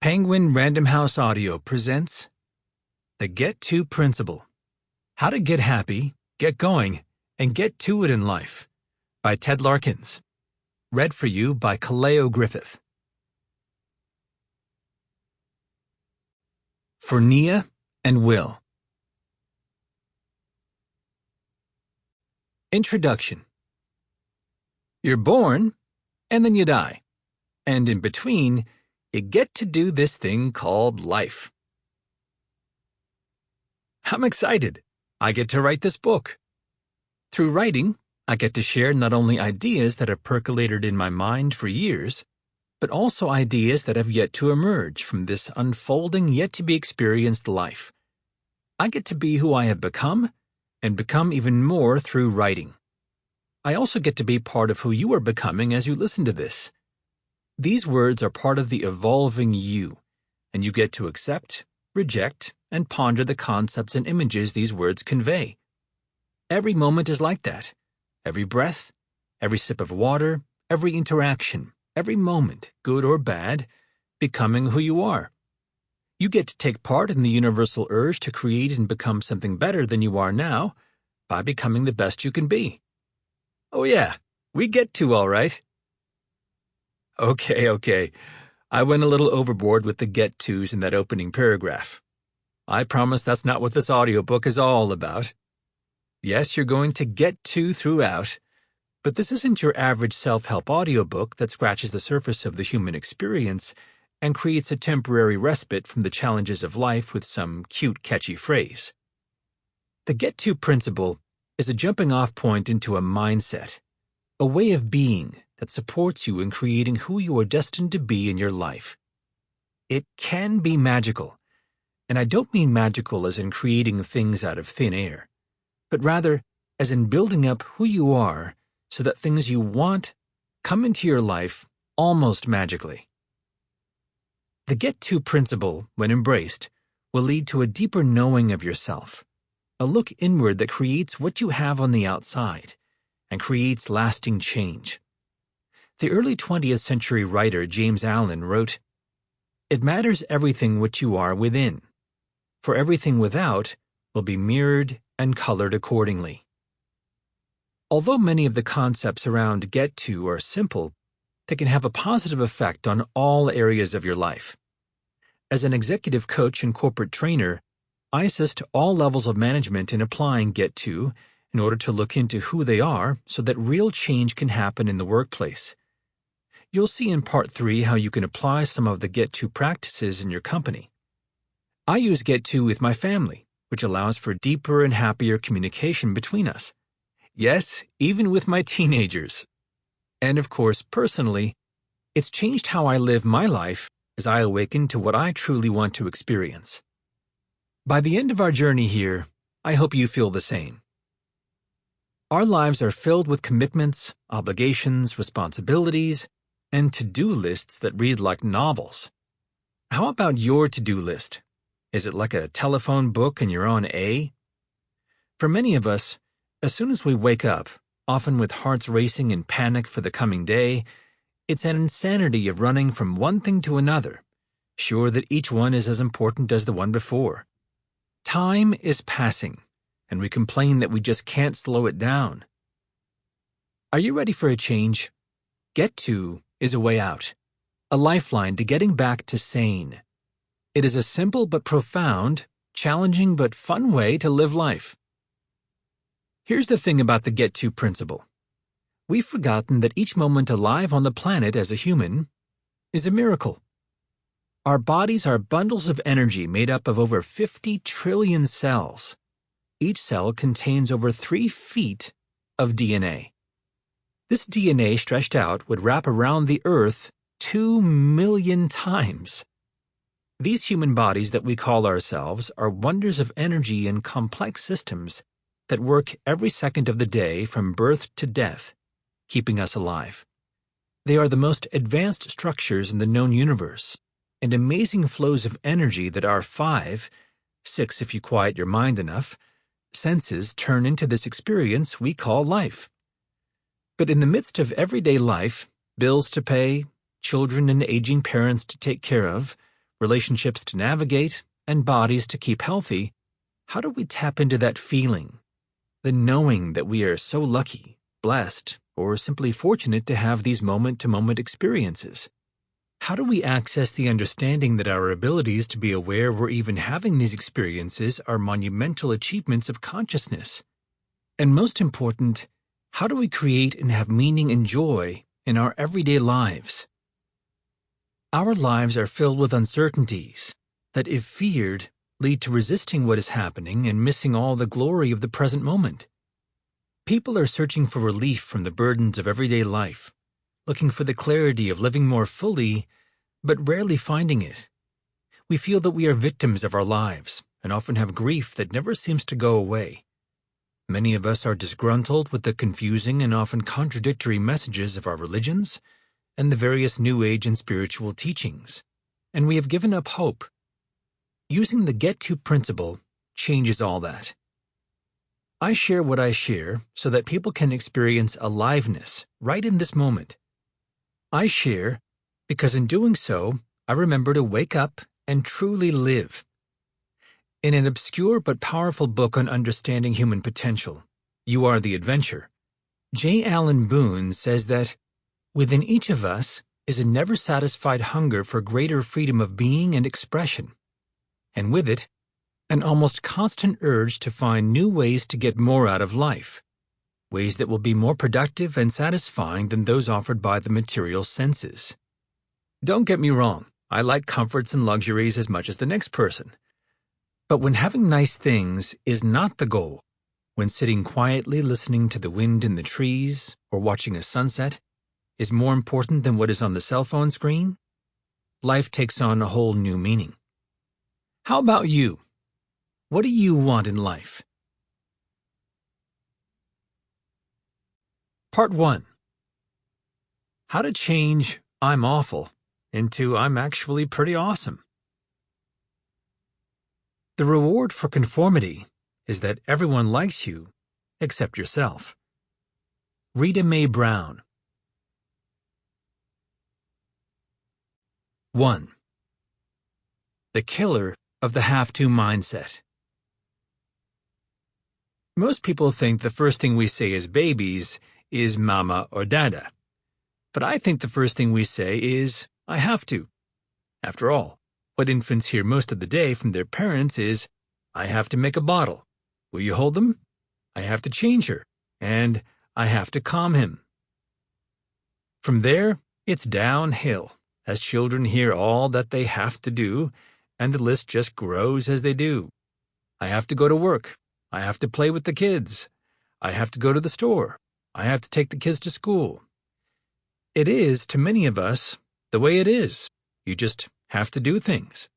Penguin Random House Audio presents The Get To Principle: How to Get Happy, Get Going, and Get To It in Life by Ted Larkins. Read for you by Kaleo Griffith. For Nia and Will. Introduction. You're born, and then you die. And in between, you get to do this thing called life. I'm excited. I get to write this book. Through writing, I get to share not only ideas that have percolated in my mind for years, but also ideas that have yet to emerge from this unfolding yet-to-be-experienced life. I get to be who I have become, and become even more through writing. I also get to be part of who you are becoming as you listen to this. These words are part of the evolving you, and you get to accept, reject, and ponder the concepts and images these words convey. Every moment is like that. Every breath, every sip of water, every interaction, every moment, good or bad, becoming who you are. You get to take part in the universal urge to create and become something better than you are now by becoming the best you can be. Oh yeah, we get to, all right. Okay. I went a little overboard with the get-tos in that opening paragraph. I promise that's not what this audiobook is all about. Yes, you're going to get to throughout, but this isn't your average self-help audiobook that scratches the surface of the human experience and creates a temporary respite from the challenges of life with some cute, catchy phrase. The get-to principle is a jumping-off point into a mindset, a way of being that supports you in creating who you are destined to be in your life. It can be magical, and I don't mean magical as in creating things out of thin air, but rather as in building up who you are so that things you want come into your life almost magically. The get-to principle, when embraced, will lead to a deeper knowing of yourself, a look inward that creates what you have on the outside and creates lasting change. The early 20th century writer James Allen wrote, "It matters everything which you are within, for everything without will be mirrored and colored accordingly." Although many of the concepts around get to are simple, they can have a positive effect on all areas of your life. As an executive coach and corporate trainer, I assist all levels of management in applying get to in order to look into who they are so that real change can happen in the workplace. You'll see in Part 3 how you can apply some of the get-to practices in your company. I use get-to with my family, which allows for deeper and happier communication between us. Yes, even with my teenagers. And of course, personally, it's changed how I live my life as I awaken to what I truly want to experience. By the end of our journey here, I hope you feel the same. Our lives are filled with commitments, obligations, responsibilities, and to-do lists that read like novels. How about your to-do list? Is it like a telephone book and you're on A? For many of us, as soon as we wake up, often with hearts racing in panic for the coming day, it's an insanity of running from one thing to another, sure that each one is as important as the one before. Time is passing, and we complain that we just can't slow it down. Are you ready for a change? Get to is a way out, a lifeline to getting back to sane. It is a simple but profound, challenging but fun way to live life. Here's the thing about the get-to principle. We've forgotten that each moment alive on the planet as a human is a miracle. Our bodies are bundles of energy made up of over 50 trillion cells. Each cell contains over 3 feet of DNA. This DNA stretched out would wrap around the Earth 2 million times. These human bodies that we call ourselves are wonders of energy and complex systems that work every second of the day from birth to death, keeping us alive. They are the most advanced structures in the known universe, and amazing flows of energy that our 5, 6 if you quiet your mind enough, senses turn into this experience we call life. But in the midst of everyday life, bills to pay, children and aging parents to take care of, relationships to navigate, and bodies to keep healthy, how do we tap into that feeling, the knowing that we are so lucky, blessed, or simply fortunate to have these moment-to-moment experiences? How do we access the understanding that our abilities to be aware we're even having these experiences are monumental achievements of consciousness? And most important, how do we create and have meaning and joy in our everyday lives? Our lives are filled with uncertainties that, if feared, lead to resisting what is happening and missing all the glory of the present moment. People are searching for relief from the burdens of everyday life, looking for the clarity of living more fully, but rarely finding it. We feel that we are victims of our lives and often have grief that never seems to go away. Many of us are disgruntled with the confusing and often contradictory messages of our religions and the various New Age and spiritual teachings, and we have given up hope. Using the get-to principle changes all that. I share what I share so that people can experience aliveness right in this moment. I share because in doing so, I remember to wake up and truly live. In an obscure but powerful book on understanding human potential, You Are the Adventure, J. Allen Boone says that within each of us is a never-satisfied hunger for greater freedom of being and expression, and with it, an almost constant urge to find new ways to get more out of life, ways that will be more productive and satisfying than those offered by the material senses. Don't get me wrong, I like comforts and luxuries as much as the next person. But when having nice things is not the goal, when sitting quietly listening to the wind in the trees or watching a sunset is more important than what is on the cell phone screen, life takes on a whole new meaning. How about you? What do you want in life? Part 1. How to change "I'm awful" into "I'm actually pretty awesome." The reward for conformity is that everyone likes you except yourself. Rita Mae Brown. 1. The killer of the have-to mindset. Most people think the first thing we say as babies is mama or dada. But I think the first thing we say is, I have to. After all, what infants hear most of the day from their parents is, I have to make a bottle. Will you hold them? I have to change her. And I have to calm him. From there, it's downhill, as children hear all that they have to do, and the list just grows as they do. I have to go to work. I have to play with the kids. I have to go to the store. I have to take the kids to school. It is, to many of us, the way it is. You just have to do things.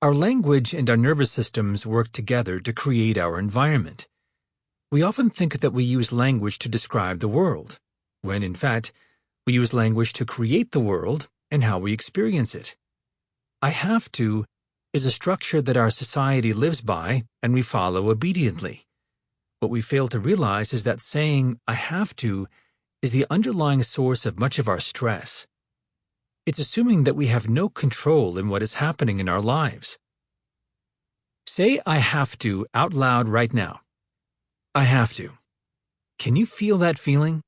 Our language and our nervous systems work together to create our environment. We often think that we use language to describe the world, when in fact, we use language to create the world and how we experience it. I have to is a structure that our society lives by and we follow obediently. What we fail to realize is that saying, I have to, is the underlying source of much of our stress. It's assuming that we have no control in what is happening in our lives. Say I have to out loud right now. I have to. Can you feel that feeling?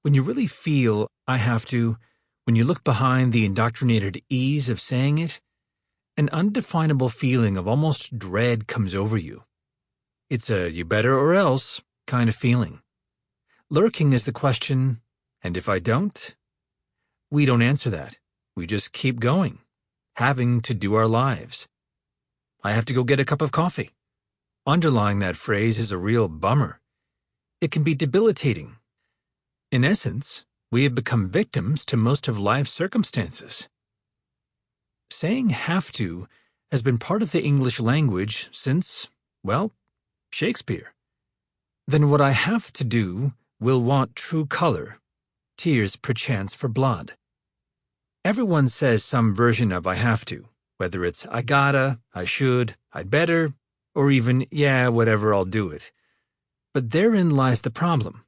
When you really feel I have to, when you look behind the indoctrinated ease of saying it, an undefinable feeling of almost dread comes over you. It's a you better or else kind of feeling. Lurking is the question, and if I don't? We don't answer that. We just keep going, having to do our lives. I have to go get a cup of coffee. Underlying that phrase is a real bummer. It can be debilitating. In essence, we have become victims to most of life's circumstances. Saying have to has been part of the English language since, well, Shakespeare. Then what I have to do will want true color, tears perchance for blood. Everyone says some version of I have to, whether it's I gotta, I should, I'd better, or even, yeah, whatever, I'll do it. But therein lies the problem.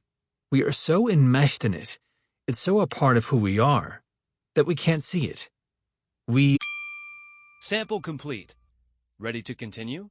We are so enmeshed in it, it's so a part of who we are, that we can't see it. Sample complete. Ready to continue?